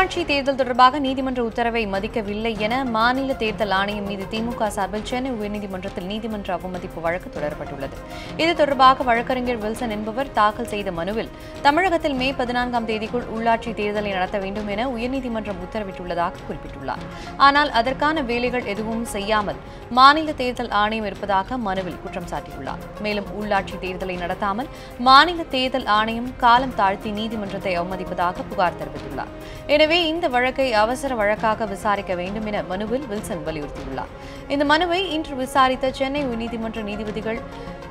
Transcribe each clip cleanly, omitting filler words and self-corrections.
உள்ளாட்சி தேர்தல் தொடர்பாக நீதிமன்ற உத்தரவை மதிக்கவில்லை என மாநில தேர்தல் ஆணையம் மீது திமுக சார்பில் சென்னை உயர்நீதிமன்றத்தில் நீதிமன்ற அவமதிப்பு வழக்கு தொடரப்பட்டுள்ளது. இது தொடர்பாக வழக்கறிஞர் வில்சன் என்பவர் தாக்கல் செய்த மனுவில் தமிழகத்தில் மே 14ஆம் தேதிக்குள் உள்ளாட்சி தேர்தலை நடத்த வேண்டும் என உயர்நீதிமன்றம் உத்தரவிட்டுள்ளதாக குறிப்பிட்டுள்ளார். ஆனால் அதற்கான வேலைகள் எதுவும் செய்யாமல் மாநில தேர்தல் ஆணையம் இருப்பதாக மனுவில் குற்றம் சாட்டியுள்ளார். மேலும் உள்ளாட்சி தேர்தலை நடத்தாமல் மாநில தேர்தல் ஆணையம் காலம் தாழ்த்தி நீதிமன்றத்தை அவமதிப்பதாக புகார் தெரிவித்துள்ளார். எனவே இந்த வழக்கை அவசர வழக்காக விசாரிக்க வேண்டும் என மனுவில் வில்சன் வலியுறுத்தியுள்ளார். இந்த மனுவை இன்று விசாரித்த சென்னை உயர்நீதிமன்ற நீதிபதிகள்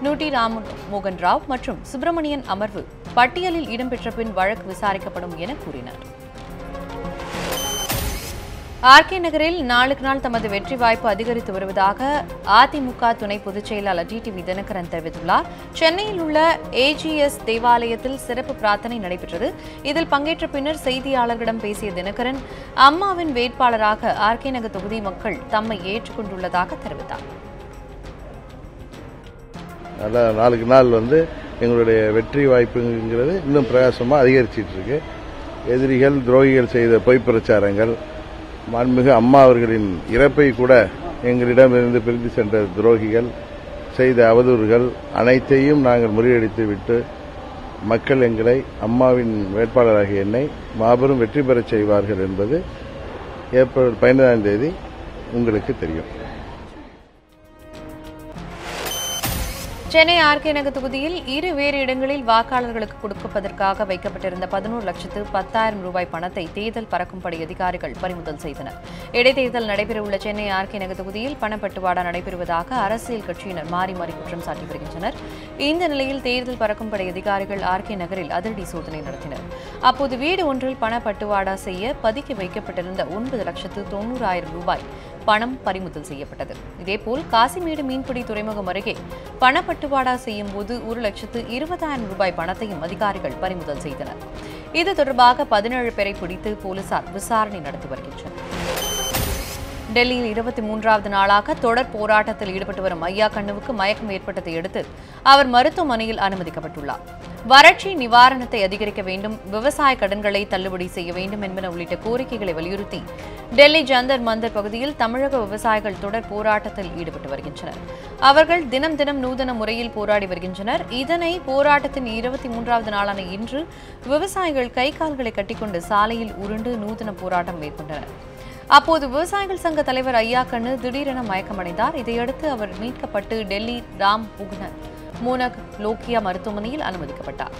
நூட்டி ராமமோகன் ராவ் மற்றும் சுப்பிரமணியன் அமர்வு பட்டியலில் இடம்பெற்ற பின் வழக்கு விசாரிக்கப்படும் என கூறினார். ஆர்கே நகரில் நாளுக்கு நாள் தமது வெற்றி வாய்ப்பு அதிகரித்து வருவதாக அதிமுக துணை பொதுச் செயலாளர் டிடிவி தினகரன் தெரிவித்துள்ளார். சென்னையில் உள்ள ஏஜிஎஸ் தேவாலயத்தில் சிறப்பு பிரார்த்தனை நடைபெற்றது. இதில் பங்கேற்ற பின்னர் செய்தியாளர்களிடம் பேசிய தினகரன், அம்மாவின் வேட்பாளராக ஆர்கே நகர் தொகுதி மக்கள் தம்மை ஏற்றுக்கொண்டுள்ளதாக தெரிவித்தார். நாளுக்கு நாள் எங்களுடைய வெற்றி வாய்ப்புங்கிறது இன்னும் பிரகாசமாக அதிகரிச்சிட்டு இருக்கு. எதிரிகள் துரோகிகள் செய்த பொய் பிரச்சாரங்கள், மாண்புமிகு அம்மா அவர்களின் இறப்பை கூட எங்களிடமிருந்து பிரிந்து சென்ற துரோகிகள் செய்த அவதூறுகள் அனைத்தையும் நாங்கள் முறியடித்து விட்டு மக்கள் எங்களை அம்மாவின் வேட்பாளராகிய என்னை மாபெரும் வெற்றி பெறச் செய்வார்கள் என்பது ஏப்ரல் 15ஆம் தேதி உங்களுக்கு தெரியும். சென்னை ஆர்கே நகர் தொகுதியில் வேறு இடங்களில் வாக்காளர்களுக்கு கொடுப்பதற்காக வைக்கப்பட்டிருந்த 11,10,000 ரூபாய் பணத்தை தேர்தல் பறக்கும்படை அதிகாரிகள் பறிமுதல் செய்தனர். இடைத்தேர்தல் நடைபெறவுள்ள சென்னை ஆர்கே நகர் தொகுதியில் பணப்பட்டுவாடா நடைபெறுவதாக அரசியல் கட்சியினர் மாறி மாறி குற்றம் சாட்டி வருகின்றனர். இந்த நிலையில் தேர்தல் பறக்கும்படை அதிகாரிகள் ஆர்கே நகரில் அதிரடி சோதனை நடத்தினர். அப்போது வீடு ஒன்றில் பணப்பட்டுவாடா செய்ய பதுக்கி வைக்கப்பட்டிருந்த 9,90,000 ரூபாய் பணம் பறிமுதல் செய்யப்பட்டது. இதேபோல் காசிமேடு மீன்பிடி துறைமுகம் அருகே பணப்பட்டுவாடா செய்யும் போது 1,20,000 ரூபாய் பணத்தையும் அதிகாரிகள் பறிமுதல் செய்தனர். இது தொடர்பாக 17 பேரை பிடித்து போலீசார் விசாரணை நடத்தி வருகின்றனர். டெல்லியில் 23வது நாளாக தொடர் போராட்டத்தில் ஈடுபட்டு வரும் ஐயா கண்ணுவுக்கு மயக்கம் ஏற்பட்டதை அடுத்து அவர் மருத்துவமனையில் அனுமதிக்கப்பட்டுள்ளார். வறட்சி நிவாரணத்தை அதிகரிக்க வேண்டும், விவசாய கடன்களை தள்ளுபடி செய்ய வேண்டும் என்பன உள்ளிட்ட கோரிக்கைகளை வலியுறுத்தி டெல்லி ஜந்தர் மந்தர் பகுதியில் தமிழக விவசாயிகள் தொடர் போராட்டத்தில் ஈடுபட்டு வருகின்றனர். அவர்கள் தினம் தினம் நூதன முறையில் போராடி வருகின்றனர். இதனை போராட்டத்தின் 23வது நாளான இன்று விவசாயிகள் கை கால்களை கட்டிக்கொண்டு சாலையில் உருண்டு நூதன போராட்டம் மேற்கொண்டனர். அப்போது விவசாயிகள் சங்க தலைவர் ஐயா கண்ணு திடீரென மயக்கமடைந்தார். இதையடுத்து அவர் மீட்கப்பட்டு டெல்லி ராம் மோனக் லோக்கியா மருத்துவமனையில் அனுமதிக்கப்பட்டார்.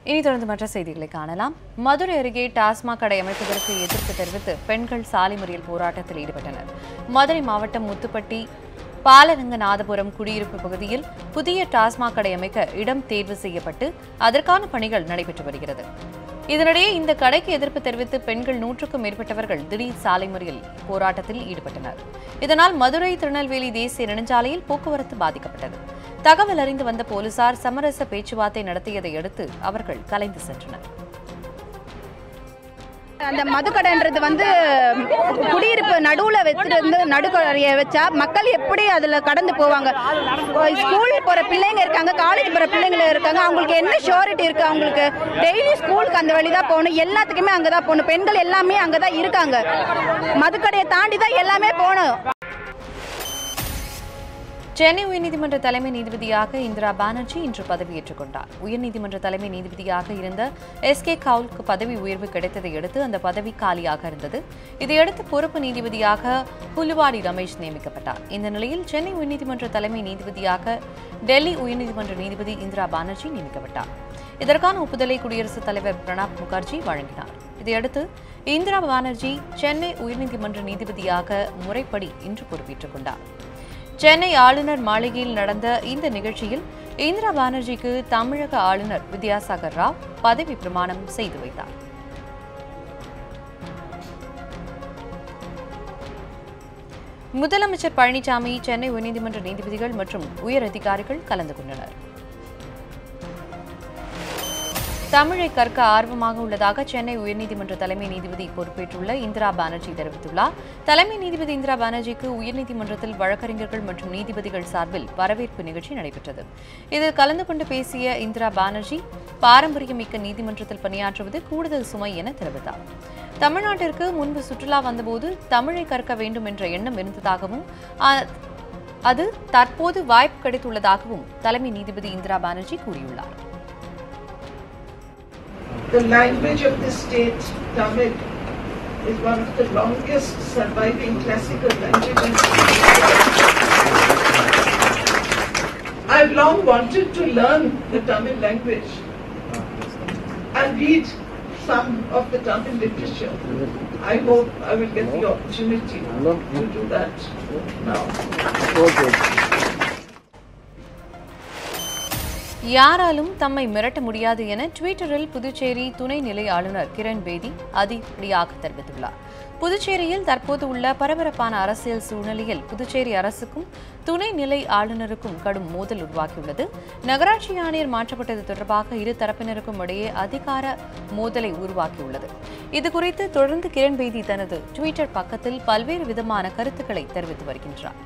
இனி தொடர்ந்து மற்ற செய்திகளை காணலாம். மதுரை அருகே டாஸ்மாக் கடை அமைப்பதற்கு எதிர்ப்பு தெரிவித்து பெண்கள் சாலை மறியல் போராட்டத்தில் ஈடுபட்டனர். மதுரை மாவட்டம் முத்துப்பட்டி பாலரங்கநாதபுரம் குடியிருப்பு பகுதியில் புதிய டாஸ்மாக் கடை அமைக்க இடம் தேர்வு செய்யப்பட்டு அதற்கான பணிகள் நடைபெற்று வருகிறது. இதனிடையே இந்த கடைக்கு எதிர்ப்பு தெரிவித்து பெண்கள் 100க்கும் மேற்பட்டவர்கள் திடீர் சாலை மறியல் போராட்டத்தில் ஈடுபட்டனர். இதனால் மதுரை திருநெல்வேலி தேசிய நெடுஞ்சாலையில் போக்குவரத்து பாதிக்கப்பட்டது. தகவல் அறிந்து வந்த போலீசார் சமரச பேச்சுவார்த்தை நடத்தியதை அடுத்து அவர்கள் கலைந்து சென்றனர். அந்த மதுக்கடைன்றது குடியிருப்பு நடுவுல வச்சிருந்து நடுக்கரையை வச்சா மக்கள் எப்படி அதுல கடந்து போவாங்க? ஸ்கூல் போற பிள்ளைங்க இருக்காங்க, காலேஜ் போற பிள்ளைங்க இருக்காங்க, அவங்களுக்கு என்ன ஷூரிட்டி இருக்கு? அவங்களுக்கு டெய்லி ஸ்கூலுக்கு அந்த வழிதான் போகணும், எல்லாத்துக்குமே அங்கதான் போகணும். பெண்கள் எல்லாமே அங்கதான் இருக்காங்க, மதுக்கடையை தாண்டி தான் எல்லாமே போகணும். சென்னை உயர்நீதிமன்ற தலைமை நீதிபதியாக இந்திரா பானர்ஜி இன்று பதவியேற்றுக் கொண்டார். உயர்நீதிமன்ற தலைமை நீதிபதியாக இருந்த SK கவுலுக்கு பதவி உயர்வு கிடைத்ததை அடுத்து அந்த பதவி காலியாக இருந்தது. இதையடுத்து பொறுப்பு நீதிபதியாக புலுவாடி ரமேஷ் நியமிக்கப்பட்டார். இந்த நிலையில் சென்னை உயர்நீதிமன்ற தலைமை நீதிபதியாக டெல்லி உயர்நீதிமன்ற நீதிபதி இந்திரா பானர்ஜி நியமிக்கப்பட்டார். இதற்கான ஒப்புதலை குடியரசுத் தலைவர் பிரணாப் முகர்ஜி வழங்கினார். இதையடுத்து இந்திரா பானர்ஜி சென்னை உயர்நீதிமன்ற நீதிபதியாக முறைப்படி இன்று பொறுப்பேற்றுக் கொண்டார். சென்னை ஆளுநர் மாளிகையில் நடந்த இந்த நிகழ்ச்சியில் இந்திரா பானர்ஜிக்கு தமிழக ஆளுநர் வித்யாசாகர் ராவ் பதவி பிரமாணம் செய்து வைத்தார். முதலமைச்சர் பழனிசாமி, சென்னை உயர்நீதிமன்ற நீதிபதிகள் மற்றும் உயர் அதிகாரிகள் கலந்து கொண்டனர். தமிழை கற்க ஆர்வமாக உள்ளதாக சென்னை உயர்நீதிமன்ற தலைமை நீதிபதி பொறுப்பேற்றுள்ள இந்திரா பானர்ஜி தெரிவித்துள்ளார். தலைமை நீதிபதி இந்திரா பானர்ஜிக்கு உயர்நீதிமன்றத்தில் வழக்கறிஞர்கள் மற்றும் நீதிபதிகள் சார்பில் வரவேற்பு நிகழ்ச்சி நடைபெற்றது. இதில் கலந்து கொண்டு பேசிய இந்திரா பானர்ஜி, பாரம்பரியமிக்க நீதிமன்றத்தில் பணியாற்றுவது கூடுதல் சுமை என தெரிவித்தார். தமிழ்நாட்டிற்கு முன்பு சுற்றுலா வந்தபோது தமிழை கற்க வேண்டும் என்ற எண்ணம் இருந்ததாகவும் அது தற்போது வாய்ப்பு கிடைத்துள்ளதாகவும் தலைமை நீதிபதி இந்திரா பானர்ஜி கூறியுள்ளார். The language of the state, Tamil, is one of the longest surviving classical languages. I've long wanted to learn the Tamil language and read some of the Tamil literature. I hope I will get the opportunity to do that now. யாராலும் தம்மை மிரட்ட முடியாது என ட்விட்டரில் புதுச்சேரி துணை நிலை ஆளுநர் கிரண் பேடி அதிரடியாக தெரிவித்துள்ளார். புதுச்சேரியில் தற்போது உள்ள பரபரப்பான அரசியல் சூழ்நிலையில் புதுச்சேரி அரசுக்கும் துணை நிலை ஆளுநருக்கும் கடும் மோதல் உருவாகியுள்ளது. நகராட்சி ஆணையர் மாற்றப்பட்டது தொடர்பாக இரு தரப்பினருக்கும் இடையே அதிகார மோதலை உருவாக்கியுள்ளது. இதுகுறித்து தொடர்ந்து கிரண் பேடி தனது ட்விட்டர் பக்கத்தில் பல்வேறு விதமான கருத்துக்களை தெரிவித்து வருகின்றார்.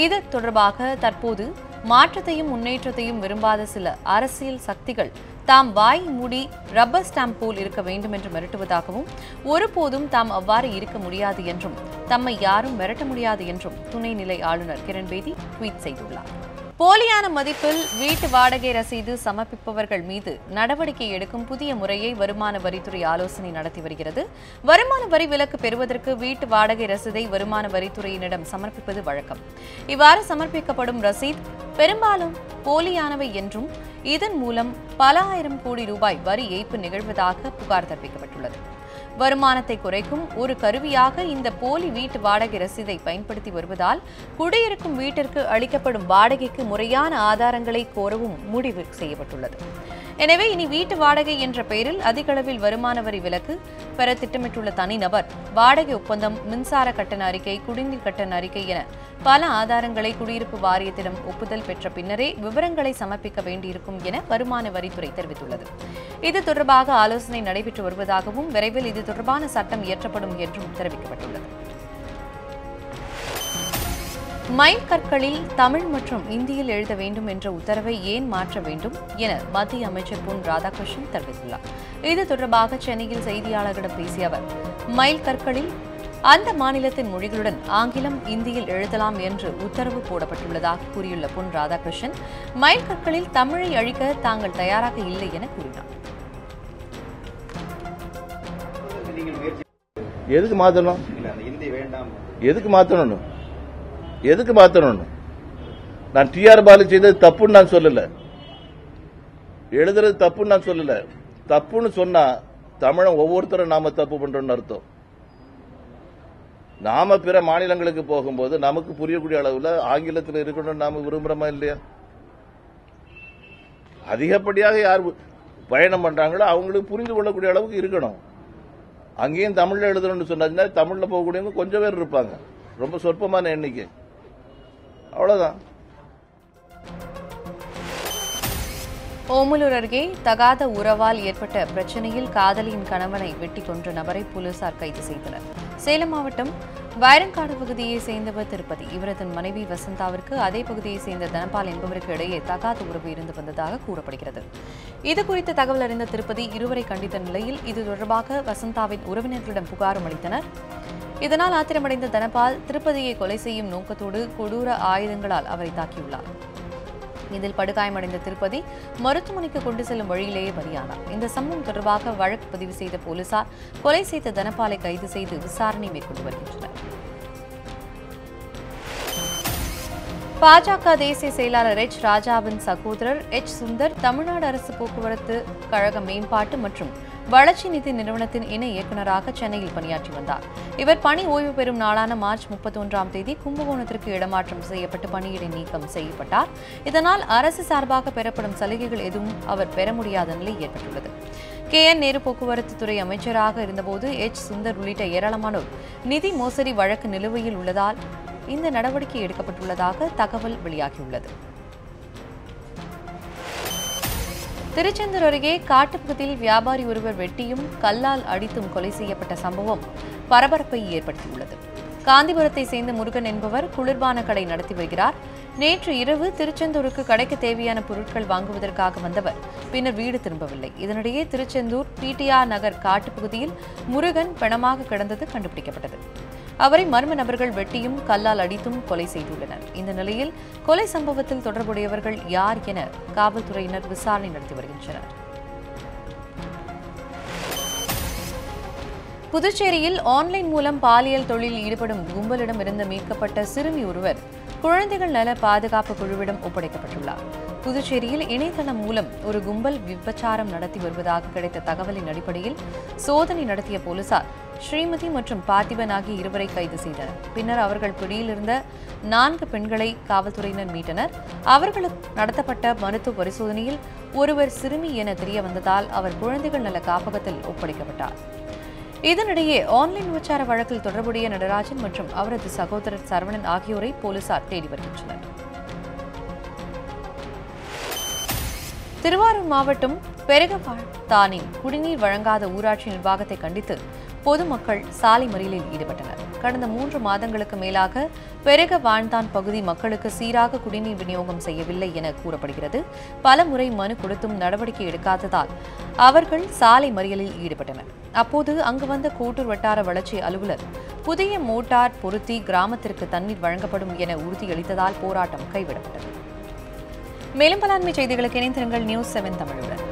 இது தொடர்பாக தற்போது மாற்றத்தையும் முன்னேற்றத்தையும் விரும்பாத சில அரசியல் சக்திகள் தாம் வாய் மூடி ரப்பர் ஸ்டாம்ப் போல் இருக்க வேண்டும் என்று மிரட்டுவதாகவும், ஒருபோதும் தாம் அவ்வாறு இருக்க முடியாது என்றும் தம்மை யாரும் மிரட்ட முடியாது என்றும் துணைநிலை ஆளுநர் கிரண் பேடி ட்வீட் செய்துள்ளார். போலியான மதிப்பில் வீட்டு வாடகை ரசீது சமர்ப்பிப்பவர்கள் மீது நடவடிக்கை எடுக்கும் புதிய முறையை வருமான வரித்துறை ஆலோசனை நடத்தி வருகிறது. வருமான வரி விலக்கு பெறுவதற்கு வீட்டு வாடகை ரசீதை வருமான வரித்துறையினரிடம் சமர்ப்பிப்பது வழக்கம். இவ்வாறு சமர்ப்பிக்கப்படும் ரசீத் பெரும்பாலும் போலியானவை என்றும் இதன் மூலம் பல ஆயிரம் கோடி ரூபாய் வரி ஏய்ப்பு நிகழ்வதாக புகார் தெரிவிக்கப்பட்டுள்ளது. வருமானத்தை குறைக்கும் ஒரு கருவியாக இந்த போலி வீட்டு வாடகை ரசீதை பயன்படுத்தி வருவதால் குடியிருக்கும் வீட்டிற்கு அளிக்கப்படும் வாடகைக்கு முறையான ஆதாரங்களை கோரவும் முடிவு செய்யப்பட்டுள்ளது. எனவே இனி வீட்டு வாடகை என்ற பெயரில் அதிக அளவில் வருமான வரி விலக்கு பெற திட்டமிட்டுள்ள தனிநபர் வாடகை ஒப்பந்தம், மின்சார கட்டண அறிக்கை, குடிநீர் கட்டண அறிக்கை என பல ஆதாரங்களை குடியிருப்பு வாரியத்திடம் ஒப்புதல் பெற்ற பின்னரே விவரங்களை சமர்ப்பிக்க வேண்டியிருக்கும் என வருமான வரித்துறை தெரிவித்துள்ளது. இது தொடர்பாக ஆலோசனை நடைபெற்று வருவதாகவும் விரைவில் இது தொடர்பான சட்டம் இயற்றப்படும் என்றும் தெரிவிக்கப்பட்டுள்ளது. மைல் கற்களில் தமிழ் மற்றும் இந்தியில் எழுத வேண்டும் என்ற உத்தரவை ஏன் மாற்ற வேண்டும் என மத்திய அமைச்சர் பொன் ராதாகிருஷ்ணன் தெரிவித்துள்ளார். இது தொடர்பாக சென்னையில் செய்தியாளர்களிடம் பேசிய அவர், மைல் கற்களில் அந்த மாநிலத்தின் மொழிகளுடன் ஆங்கிலம், இந்தியில் எழுதலாம் என்று உத்தரவு போடப்பட்டுள்ளதாக கூறியுள்ள பொன் ராதாகிருஷ்ணன், மைல் கற்களில் தமிழை அழிக்க தாங்கள் தயாராக இல்லை என கூறினார். எதுக்கு மாத்தணும்? எதுக்கு மாத்தணும்? நான் டிஆர் பாலு செய்தது தப்புன்னு நான் சொல்லல, எழுதுறது தப்புன்னு நான் சொல்லல. தப்புன்னு சொன்னா தமிழன் ஒவ்வொருத்தரும் நாம தப்பு பண்றோம்னு அர்த்தம். நாம பிற மாநிலங்களுக்கு போகும்போது நமக்கு புரியக்கூடிய அளவுல ஆங்கிலத்தில் இருக்கணும்னு நாம விரும்புறோமா இல்லையா? அதிகப்படியாக யார் பயணம் பண்றாங்களோ அவங்களுக்கு புரிந்து கொள்ளக்கூடிய அளவுக்கு இருக்கணும். அங்கேயும் தமிழ்ல எழுதணும்னு சொன்னா தமிழ்ல போகக்கூடியவங்க கொஞ்சம் பேர் இருப்பாங்க, ரொம்ப சொற்பமான எண்ணிக்கை, அவ்வளவுதான். ஓமலூர் அருகே தகாத உறவால் ஏற்பட்ட பிரச்சனையில் காதலியின் கணவனை வெட்டி கொன்ற நபரை போலீசார் கைது செய்தனர். சேலம் மாவட்டம் வைரங்காடு பகுதியை சேர்ந்தவர் திருப்பதி. இவரது மனைவி வசந்தாவிற்கு அதே பகுதியை சேர்ந்த தனபால் என்பவருக்கு இடையே தகாத உறவு இருந்து வந்ததாக கூறப்படுகிறது. இதுகுறித்த தகவல் அறிந்த திருப்பதி இருவரை கண்டித்த நிலையில் இது தொடர்பாக வசந்தாவின் உறவினர்களிடம் புகாரும் அளித்தனர். இதனால் ஆத்திரமடைந்த தனபால் திருப்பதியை கொலை செய்யும் நோக்கத்தோடு கொடூர ஆயுதங்களால் அவரை தாக்கியுள்ளார். இதில் படுகாயமடைந்த திருப்பதி மருத்துவமனைக்கு கொண்டு செல்லும் வழியிலேயே பலியானார். இந்த சம்பவம் தொடர்பாக வழக்கு பதிவு செய்த போலீசார் கொலை செய்த தனபாலை கைது செய்து விசாரணை மேற்கொண்டு வருகின்றனர். பாஜக தேசிய செயலாளர் எச் ராஜாவின் சகோதரர் எச் சுந்தர் தமிழ்நாடு அரசு போக்குவரத்து கழக மேம்பாட்டு மற்றும் வளர்ச்சி நிதி நிறுவனத்தின் இணை இயக்குநராக சென்னையில் பணியாற்றி வந்தார். இவர் பணி ஓய்வு பெறும் நாளான மார்ச் 31ஆம் தேதி கும்பகோணத்திற்கு இடமாற்றம் செய்யப்பட்டு பணியிடை நீக்கம் செய்யப்பட்டார். இதனால் அரசு சார்பாக பெறப்படும் சலுகைகள் எதுவும் அவர் பெற முடியாத நிலை ஏற்பட்டுள்ளது. KN நேரு போக்குவரத்து துறை அமைச்சராக இருந்தபோது எச் சுந்தர் உள்ளிட்ட ஏராளமானோர் நிதி மோசடி வழக்கு நிலுவையில் உள்ளதால் இந்த நடவடிக்கை எடுக்கப்பட்டுள்ளதாக தகவல் வெளியாகியுள்ளது. திருச்செந்தூர் அருகே காட்டுப்பகுதியில் வியாபாரி ஒருவர் வெட்டியும் கல்லால் அடித்தும் கொலை செய்யப்பட்ட சம்பவம் பரபரப்பை ஏற்படுத்தியுள்ளது. காந்திபுரத்தை சேர்ந்த முருகன் என்பவர் குளிர்பான கடை நடத்தி வருகிறார். நேற்று இரவு திருச்செந்தூருக்கு கடைக்கு தேவையான பொருட்கள் வாங்குவதற்காக வந்தவர் பின்னர் வீடு திரும்பவில்லை. இதனிடையே திருச்செந்தூர் பிடிஆர் நகர் காட்டுப்பகுதியில் முருகன் பிணமாக கிடந்தது கண்டுபிடிக்கப்பட்டது. அவரை மர்ம நபர்கள் வெட்டியும் கல்லால் அடித்தும் கொலை செய்துள்ளனர். இந்த நிலையில் கொலை சம்பவத்தில் தொடர்புடையவர்கள் யார் என காவல்துறையினர் விசாரணை நடத்தி வருகின்றனர். புதுச்சேரியில் ஆன்லைன் மூலம் பாலியல் தொழிலில் ஈடுபடும் கும்பலிடமிருந்து மீட்கப்பட்ட சிறுமி ஒருவர் குழந்தைகள் நல பாதுகாப்பு குழுவிடம் ஒப்படைக்கப்பட்டுள்ளார். புதுச்சேரியில் இணையதளம் மூலம் ஒரு கும்பல் விபச்சாரம் நடத்தி வருவதாக கிடைத்த தகவலின் அடிப்படையில் சோதனை நடத்திய போலீசார் ஸ்ரீமதி மற்றும் பார்த்திபன் ஆகிய இருவரை கைது செய்தனர். பின்னர் அவர்கள் பிடியிலிருந்த 4 பெண்களை காவல்துறையினர் மீட்டனர். அவர்களுக்கு நடத்தப்பட்ட மருத்துவ பரிசோதனையில் ஒருவர் சிறுமி என தெரிய வந்ததால் அவர் குழந்தைகள் நல காப்பகத்தில் ஒப்படைக்கப்பட்டார். இதனிடையே ஆன்லைன் விபச்சார வழக்கில் தொடர்புடைய நடராஜன் மற்றும் அவரது சகோதரர் சரவணன் ஆகியோரை போலீசார் தேடி வருகின்றனர். திருவாரூர் மாவட்டம் பெருகவாழ்த்தானில் குடிநீர் வழங்காத ஊராட்சி நிர்வாகத்தை கண்டித்து பொதுமக்கள் சாலை மறியலில் ஈடுபட்டனர். கடந்த 3 மாதங்களுக்கு மேலாக பெருகவாழ்த்தான் பகுதி மக்களுக்கு சீராக குடிநீர் விநியோகம் செய்யவில்லை என கூறப்படுகிறது. பல முறை மனு கொடுத்தும் நடவடிக்கை எடுக்காததால் அவர்கள் சாலை மறியலில் ஈடுபட்டனர். அப்போது அங்கு வந்த கோட்டூர் வட்டார வளர்ச்சி அலுவலர் புதிய மோட்டார் பொருத்தி கிராமத்திற்கு தண்ணீர் வழங்கப்படும் என உறுதியளித்ததால் போராட்டம் கைவிடப்பட்டது. மேலும் பல அண்மை செய்திகளுக்கு இணைந்திருங்கள் நியூஸ் 7 தமிழுடன்.